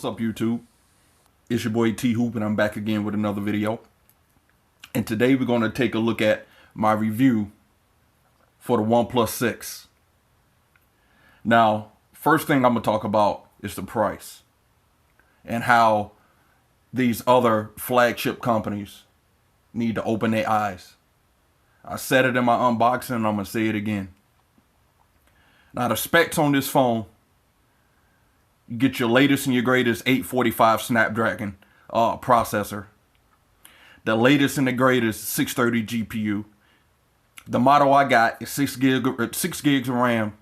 What's up, YouTube? It's your boy T Hoop, and I'm back again with another video. And today we're going to take a look at my review for the OnePlus 6. Now, first thing I'm going to talk about is the price and how these other flagship companies need to open their eyes. I said it in my unboxing, and I'm going to say it again. Now, the specs on this phone, you get your latest and your greatest 845 Snapdragon processor. The latest and the greatest 630 GPU. The model I got is 6 gigs of RAM,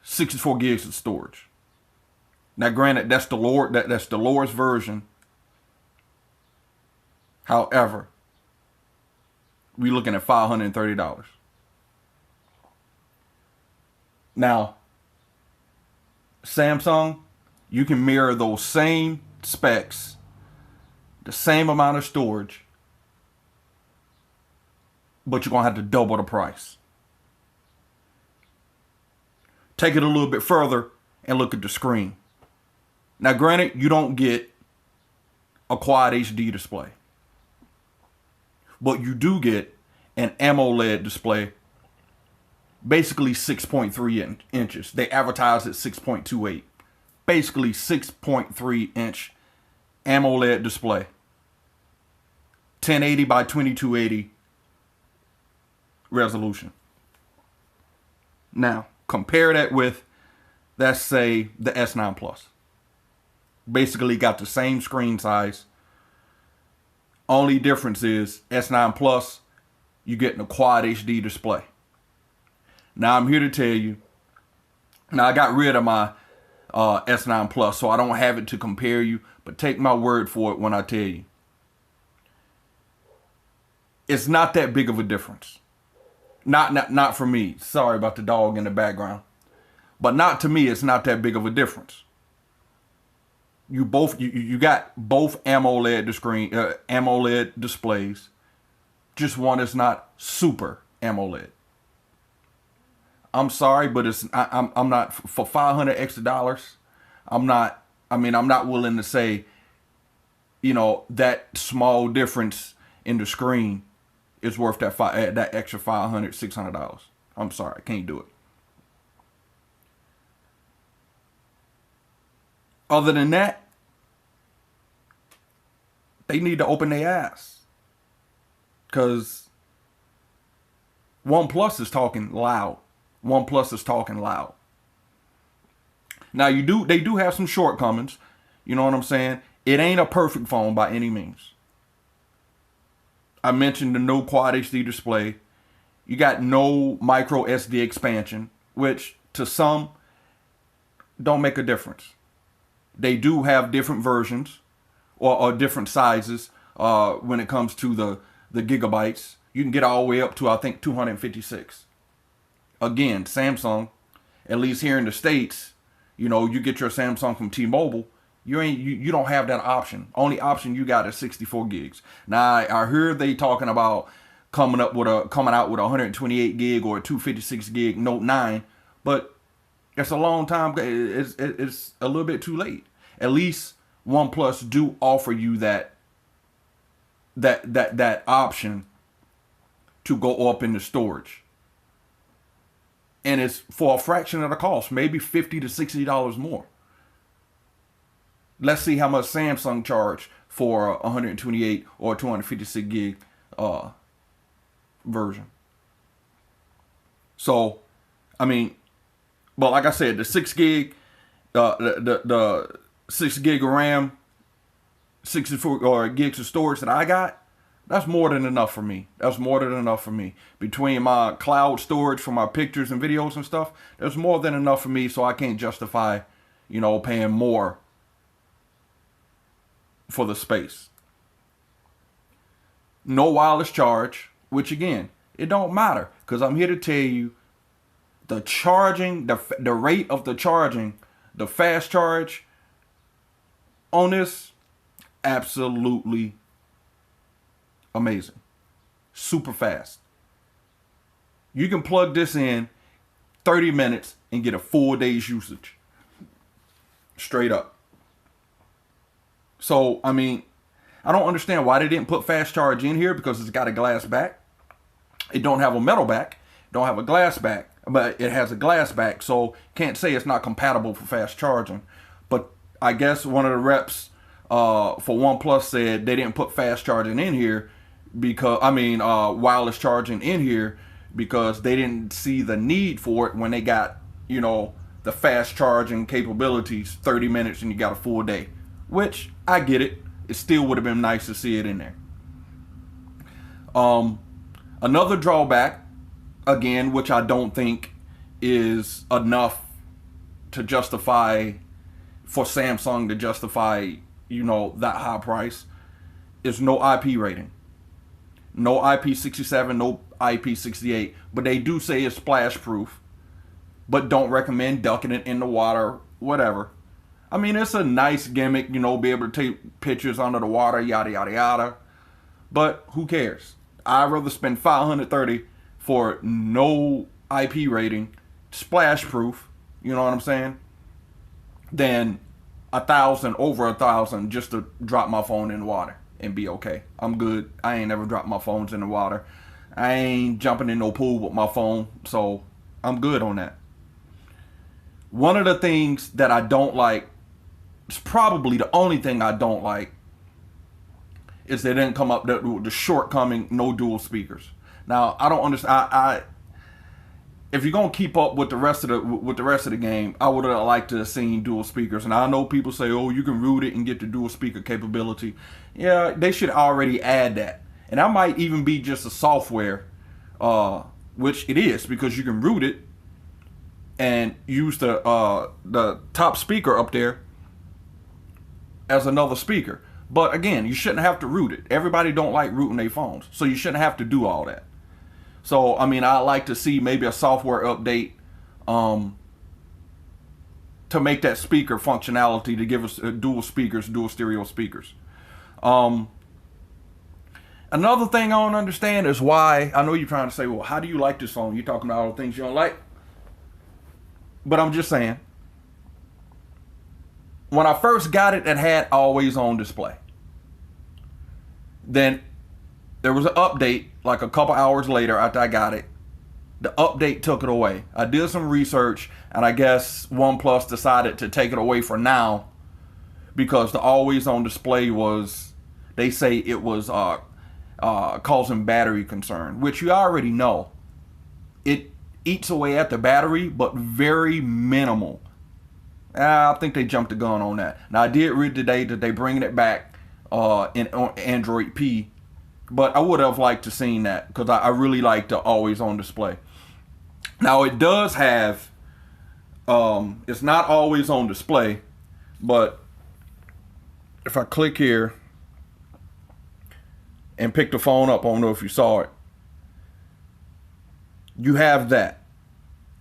64 gigs of storage. Now, granted, that's the lowest version. However, we're looking at $530. Now, Samsung, you can mirror those same specs, the same amount of storage, but you're going to have to double the price. Take it a little bit further and look at the screen. Now, granted, you don't get a Quad HD display, but you do get an AMOLED display, basically 6.3 inches. They advertise at 6.28. Basically 6.3 inch AMOLED display. 1080 by 2280 resolution. Now, compare that with, let's say, the S9 Plus. Basically got the same screen size. Only difference is S9 Plus, you're getting a Quad HD display. Now, I'm here to tell you, now I got rid of my S9 Plus, so I don't have it to compare you, but take my word for it when I tell you. It's not that big of a difference. Not for me. Sorry about the dog in the background. But not to me, it's not that big of a difference. You got both AMOLED displays. Just one is not super AMOLED. I'm sorry, but I'm not for $500 extra. I'm not willing to say, that small difference in the screen is worth that extra $500, $600. I'm sorry, I can't do it. Other than that, they need to open their ass, because OnePlus is talking loud. OnePlus is talking loud. Now, they do have some shortcomings. You know what I'm saying? It ain't a perfect phone by any means. I mentioned the no Quad HD display. You got no micro SD expansion, which to some don't make a difference. They do have different versions or different sizes when it comes to the gigabytes. You can get all the way up to, I think, 256. Again, Samsung, at least here in the States, you get your Samsung from T-Mobile, you don't have that option. Only option you got is 64 gigs. Now, I heard they talking about coming out with a 128 gig or a 256 gig Note 9, but it's a long time. It's a little bit too late. At least OnePlus do offer you that option to go up in the storage. And it's for a fraction of the cost, maybe $50 to $60 more. Let's see how much Samsung charge for a 128 or 256 gig version. So, but like I said, the 6 gig, the 6 gig of RAM, 64 gigs of storage that I got, that's more than enough for me. That's more than enough for me. Between my cloud storage for my pictures and videos and stuff, there's more than enough for me, so I can't justify, paying more for the space. No wireless charge, which again, it don't matter, because I'm here to tell you the charging, the rate of the charging, the fast charge on this, absolutely amazing. Super fast. You can plug this in 30 minutes and get a full day's usage. Straight up. So, I mean, I don't understand why they didn't put fast charge in here, because it's got a glass back. It don't have a metal back, don't have a glass back, but it has a glass back, so can't say it's not compatible for fast charging. But I guess one of the reps for OnePlus said they didn't put fast charging in here because, wireless charging in here, because they didn't see the need for it when they got, the fast charging capabilities, 30 minutes and you got a full day. Which, I get it. It still would have been nice to see it in there. Another drawback, again, which I don't think is enough to justify, for Samsung to justify, that high price, is no IP rating. No IP67, no IP68, but they do say it's splash proof, but don't recommend ducking it in the water, whatever. I mean, it's a nice gimmick, be able to take pictures under the water, yada, yada, yada. But who cares? I'd rather spend $530 for no IP rating, splash proof, you know what I'm saying, than $1,000, over $1,000 just to drop my phone in the water and be okay. I'm good. I ain't never dropped my phones in the water. I ain't jumping in no pool with my phone, so I'm good on that. One of the things that I don't like, it's probably the only thing I don't like, is they didn't come up with the shortcoming, no dual speakers. Now, I don't understand. If you're gonna keep up with the rest of the game, I would have liked to have seen dual speakers. And I know people say, "Oh, you can root it and get the dual speaker capability." Yeah, they should already add that. And that might even be just a software, which it is, because you can root it and use the top speaker up there as another speaker. But again, you shouldn't have to root it. Everybody don't like rooting their phones, so you shouldn't have to do all that. So, I mean, I'd like to see maybe a software update to make that speaker functionality, to give us dual speakers, dual stereo speakers. Another thing I don't understand is why, I know you're trying to say, well, how do you like this phone? You're talking about all the things you don't like. But I'm just saying, when I first got it, it had always on display. Then there was an update like a couple hours later after I got it. The update took it away. I did some research, and I guess OnePlus decided to take it away for now because the always on display was, they say it was causing battery concern, which you already know. It eats away at the battery, but very minimal. I think they jumped the gun on that. Now, I did read today that they're bringing it back in Android P, but I would have liked to seen that because I really like the always on display. Now, it does have, it's not always on display, but if I click here and pick the phone up, I don't know if you saw it, you have that.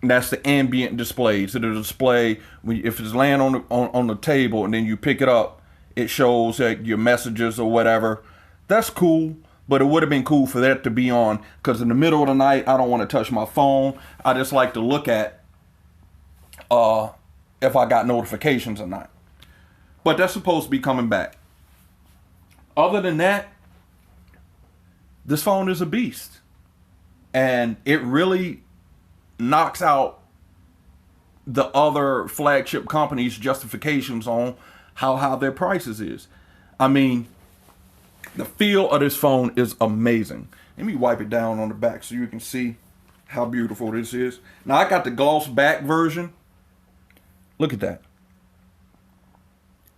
That's the ambient display. So the display, if it's laying on the table and then you pick it up, it shows like your messages or whatever. That's cool, but it would have been cool for that to be on, because in the middle of the night, I don't want to touch my phone. I just like to look at if I got notifications or not. But that's supposed to be coming back. Other than that, this phone is a beast. And it really knocks out the other flagship companies' justifications on how high their prices is. I mean, the feel of this phone is amazing. Let me wipe it down on the back so you can see how beautiful this is. Now, I got the gloss back version. Look at that.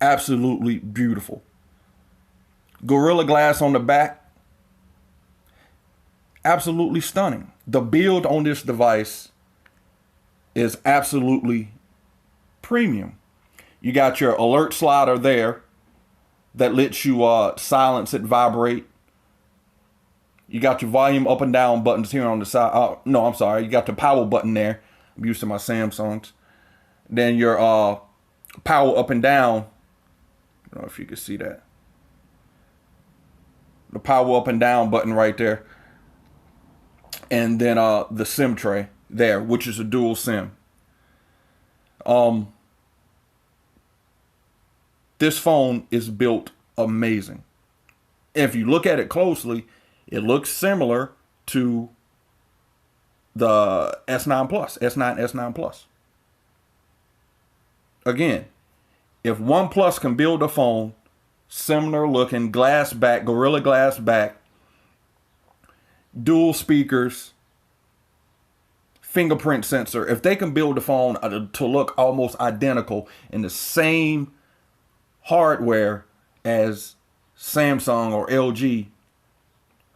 Absolutely beautiful. Gorilla Glass on the back. Absolutely stunning. The build on this device is absolutely premium. You got your alert slider there that lets you silence it, vibrate. You got your volume up and down buttons here on the side. No, I'm sorry. You got the power button there. I'm used to my Samsungs. Then your power up and down. I don't know if you can see that. The power up and down button right there. And then the SIM tray there, which is a dual SIM. This phone is built amazing. If you look at it closely, it looks similar to the S9 Plus, S9 Plus. Again, if OnePlus can build a phone similar looking, glass back, Gorilla Glass back, dual speakers, fingerprint sensor, if they can build a phone to look almost identical in the same hardware as Samsung or LG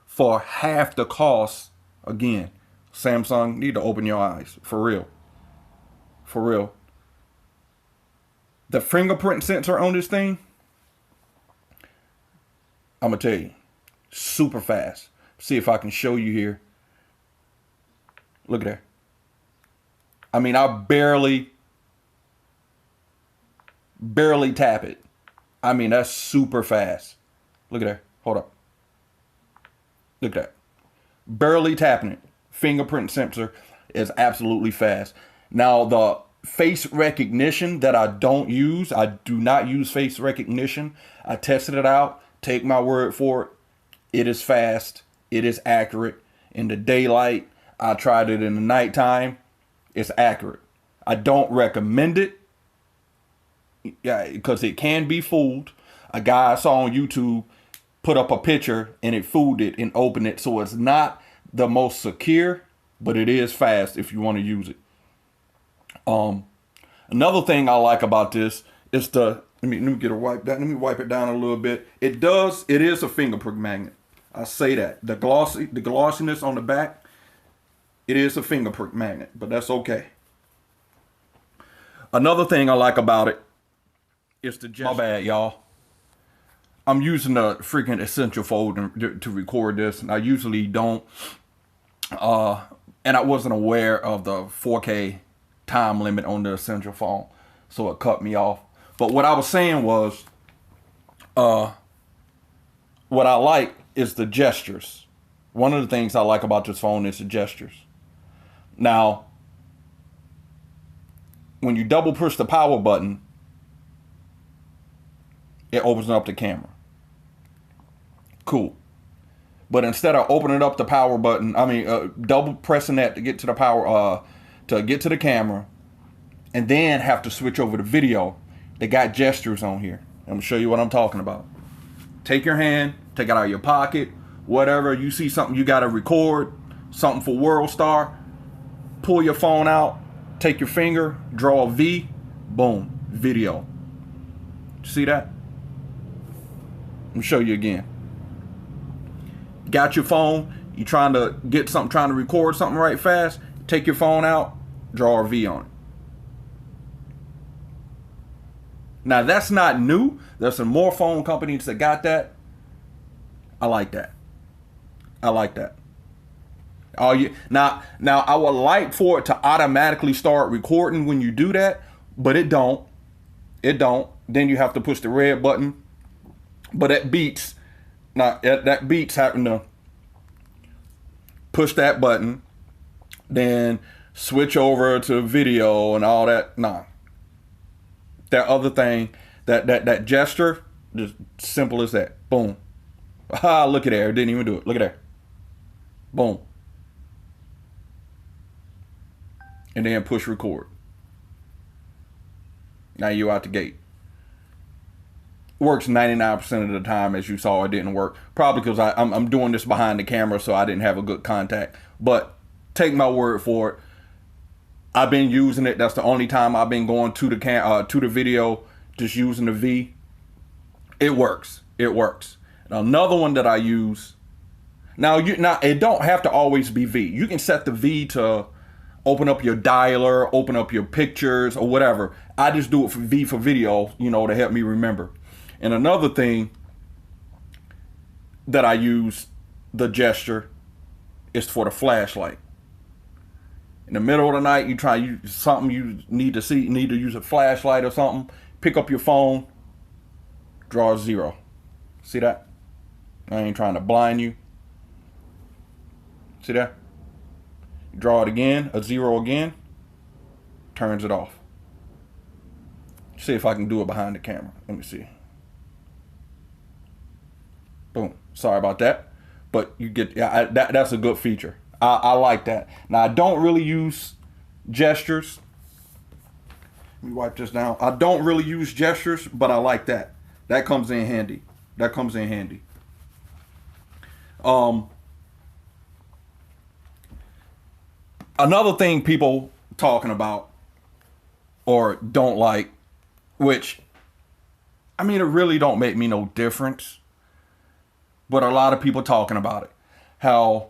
for half the cost, again, Samsung need to open your eyes. For real. For real. The fingerprint sensor on this thing, I'm going to tell you, super fast. See if I can show you here. Look at that. I mean, I barely tap it. I mean, that's super fast. Look at that. Hold up. Look at that. Barely tapping it. Fingerprint sensor is absolutely fast. Now, the face recognition that I don't use, I do not use face recognition. I tested it out. Take my word for it. It is fast. It is accurate. In the daylight, I tried it in the nighttime. It's accurate. I don't recommend it. Yeah, because it can be fooled. A guy I saw on YouTube put up a picture and it fooled it and opened it. So it's not the most secure, but it is fast if you want to use it. Another thing I like about this is let me get a wipe that. Let me wipe it down a little bit. It is a fingerprint magnet. I say that. The glossiness on the back, it is a fingerprint magnet, but that's okay. Another thing I like about it is the gesture. My bad, y'all. I'm using the freaking Essential folder to record this, and I usually don't. And I wasn't aware of the 4K time limit on the Essential phone, so it cut me off. But what I was saying was, what I like is the gestures. One of the things I like about this phone is the gestures. Now, when you double push the power button, it opens up the camera. Cool. But instead of opening up the power button, double pressing that to get to the power, to get to the camera, and then have to switch over to video, they got gestures on here. I'm gonna show you what I'm talking about. Take your hand, take it out of your pocket, whatever. You see something you gotta record, something for World Star, pull your phone out, take your finger, draw a V, boom, video. See that? Let me show you again. Got your phone, you trying to get something, trying to record something right fast, take your phone out, draw a V on it. Now that's not new. There's some more phone companies that got that. I like that. I like that. Now I would like for it to automatically start recording when you do that, but it don't. It don't. Then you have to push the red button. But that beats. Now that beats having to push that button, then switch over to video and all that. Nah. That other thing, that gesture, just simple as that. Boom. Ah, look at there. It didn't even do it. Look at there. Boom. And then push record. Now you out the gate. Works 99% of the time. As you saw, it didn't work. Probably because I'm doing this behind the camera, so I didn't have a good contact. But take my word for it. I've been using it. That's the only time I've been going to the video, just using the V. It works. It works. And another one that I use. Now it don't have to always be V. You can set the V to open up your dialer, open up your pictures or whatever. I just do it for V for video, to help me remember. And another thing that I use the gesture is for the flashlight. In the middle of the night, you try use something you need to use a flashlight or something. Pick up your phone, draw a 0. See that? I ain't trying to blind you. See that? Draw it again, a 0 again, turns it off. See if I can do it behind the camera. Let me see. Boom. Sorry about that. But you get, yeah, that's a good feature. I like that. Now, I don't really use gestures. Let me wipe this down. I don't really use gestures, but I like that. That comes in handy. That comes in handy. Um, Another thing people talking about or don't like, which, I mean, it really don't make me no difference, but a lot of people talking about it. How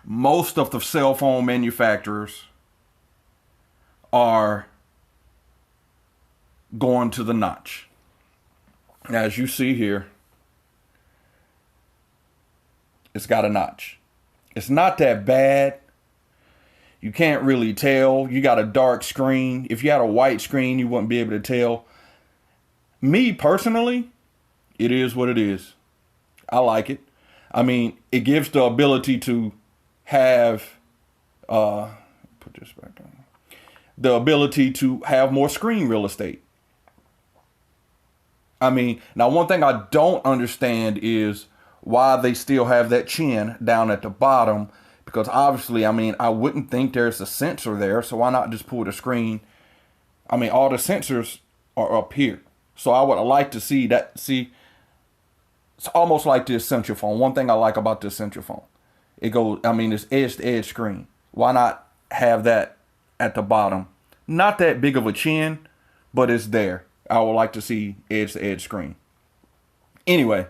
most of the cell phone manufacturers are going to the notch. As you see here, it's got a notch. It's not that bad. You can't really tell. You got a dark screen. If you had a white screen, you wouldn't be able to tell. Me personally, it is what it is. I like it. I mean, it gives the ability to have, put this back on, the ability to have more screen real estate. I mean, now one thing I don't understand is why they still have that chin down at the bottom, because obviously, I mean, I wouldn't think there's a sensor there, so why not just pull the screen? I mean, all the sensors are up here. So I would like to see that. See, it's almost like the Essential phone. One thing I like about the Essential phone, it goes, I mean, it's edge-to-edge screen. Why not have that at the bottom? Not that big of a chin, but it's there. I would like to see edge-to-edge screen. Anyway,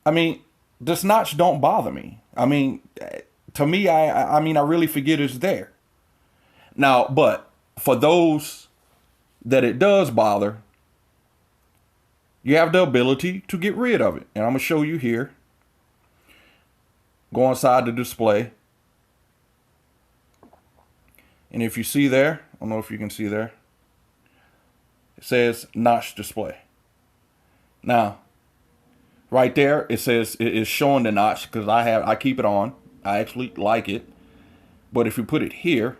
I mean, this notch don't bother me. I mean, to me, I mean, I really forget it's there. Now, but for those that it does bother, you have the ability to get rid of it. And I'm going to show you here. Go inside the display. And if you see there, I don't know if you can see there, it says notch display. Now, right there, it says it is showing the notch because I keep it on. I actually like it. But if you put it here,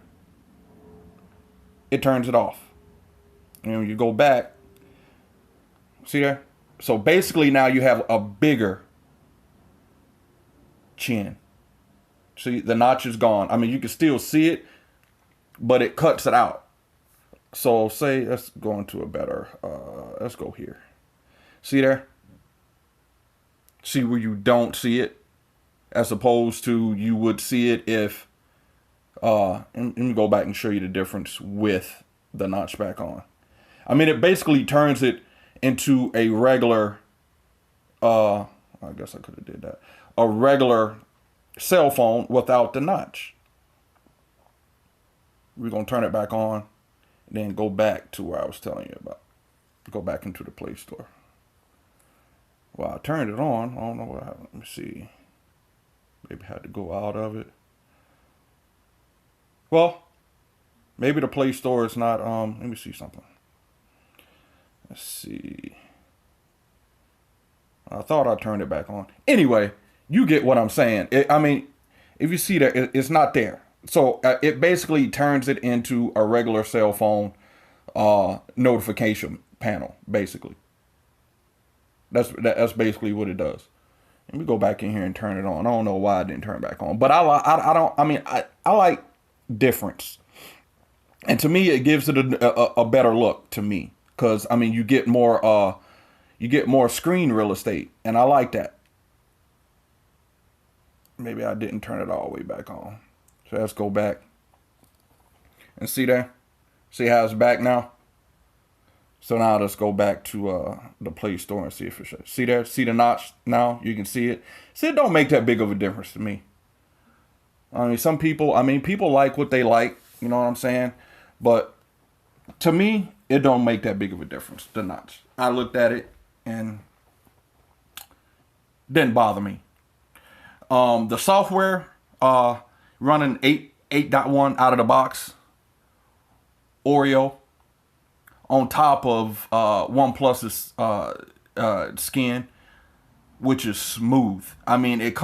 it turns it off. And when you go back, see there? So basically now you have a bigger chin. See, the notch is gone. I mean, you can still see it, but it cuts it out. So say, let's go into a better, let's go here. See there? See where you don't see it, as opposed to you would see it if, and let me go back and show you the difference with the notch back on. I mean, it basically turns it into a regular, I guess I could have did that, a regular cell phone without the notch. We're going to turn it back on, and then go back to where I was telling you about. Go back into the Play Store. Well, I turned it on. I don't know what happened. Let me see. Maybe I had to go out of it. Well, maybe the Play Store is not, let me see something. Let's see. I thought I turned it back on. Anyway, you get what I'm saying. I mean, if you see that, it's not there. So it basically turns it into a regular cell phone notification panel, basically. That's basically what it does. Let me go back in here and turn it on. I don't know why I didn't turn it back on, but I like difference, and to me it gives it a better look to me, because I mean you get more screen real estate, and I like that. Maybe I didn't turn it all the way back on. So let's go back and see there. See how it's back now. So now let's go back to the Play Store and see if it shows. See there? See the notch now? You can see it. See, it don't make that big of a difference to me. I mean, people like what they like. You know what I'm saying? But to me, it don't make that big of a difference, the notch. I looked at it and didn't bother me. The software, running 8.1 out of the box. Oreo. On top of OnePlus's skin, which is smooth. I mean, it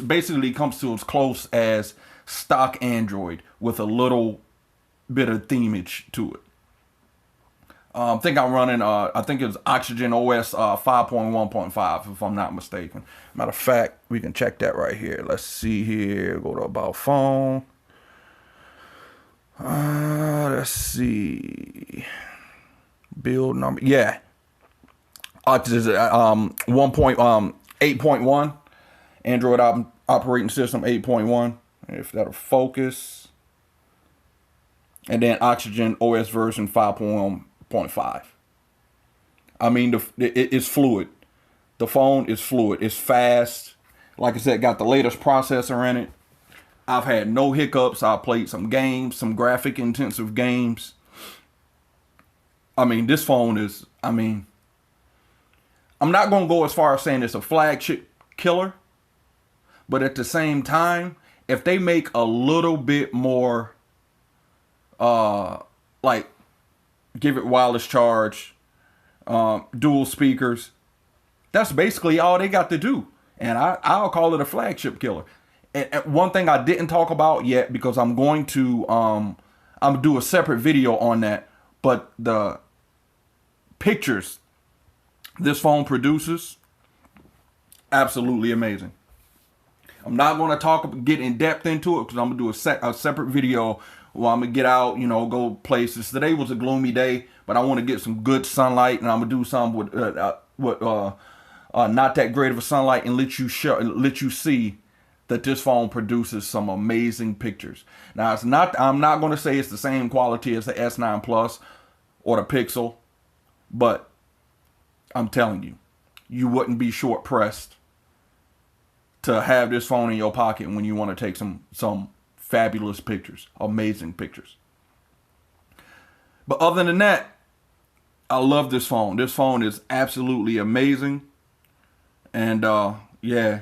basically comes to as close as stock Android with a little bit of themage to it. I think I'm running, I think it's Oxygen OS 5.1.5, if I'm not mistaken. Matter of fact, we can check that right here. Let's see here. Go to About Phone. Let's see. Build number. Yeah. Oxygen 8.1. Android operating system 8.1. If that'll focus. And then Oxygen OS version 5.1.5. I mean, it's fluid. The phone is fluid. It's fast. Like I said, got the latest processor in it. I've had no hiccups. I played some games, some graphic intensive games. I mean, this phone is, I mean, I'm not going to go as far as saying it's a flagship killer. But at the same time, if they make a little bit more, like, give it wireless charge, dual speakers, that's basically all they got to do. And I'll call it a flagship killer. And one thing I didn't talk about yet, because I'm going to do a separate video on that, but the pictures this phone produces, absolutely amazing. I'm not going to get in depth into it, because I'm going to do a separate video where I'm going to get out, you know, go places. Today was a gloomy day, but I want to get some good sunlight, and I'm going to do some with not that great of a sunlight, and let you see that this phone produces some amazing pictures. Now, I'm not going to say it's the same quality as the S9 Plus or the Pixel, but I'm telling you, you wouldn't be short pressed to have this phone in your pocket when you want to take some fabulous pictures, amazing pictures. But other than that, I love this phone. This phone is absolutely amazing. And yeah,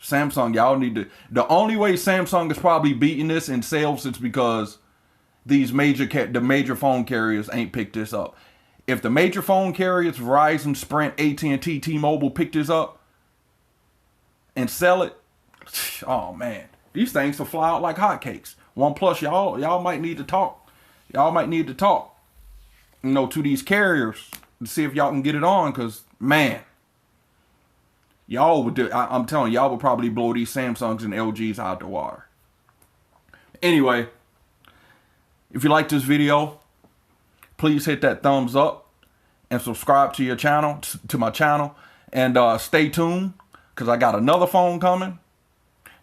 Samsung, y'all need to. The only way Samsung is probably beating this in sales is because the major phone carriers ain't picked this up. If the major phone carriers, Verizon, Sprint, AT&T, T-Mobile, pick this up and sell it, oh man, these things will fly out like hotcakes. OnePlus, y'all might need to talk. Y'all might need to talk, you know, to these carriers to see if y'all can get it on, because man, y'all would do. I'm telling you, y'all would probably blow these Samsungs and LGs out the water. Anyway, if you like this video, please hit that thumbs up and subscribe to your channel, to my channel, and stay tuned, because I got another phone coming.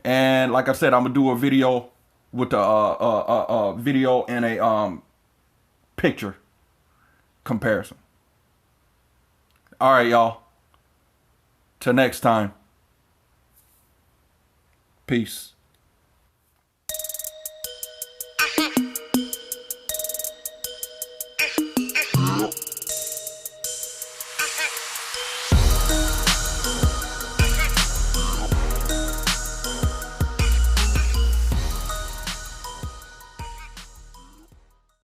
And like I said, I'm gonna do a video with a video and a picture comparison. All right, y'all. Till next time. Peace.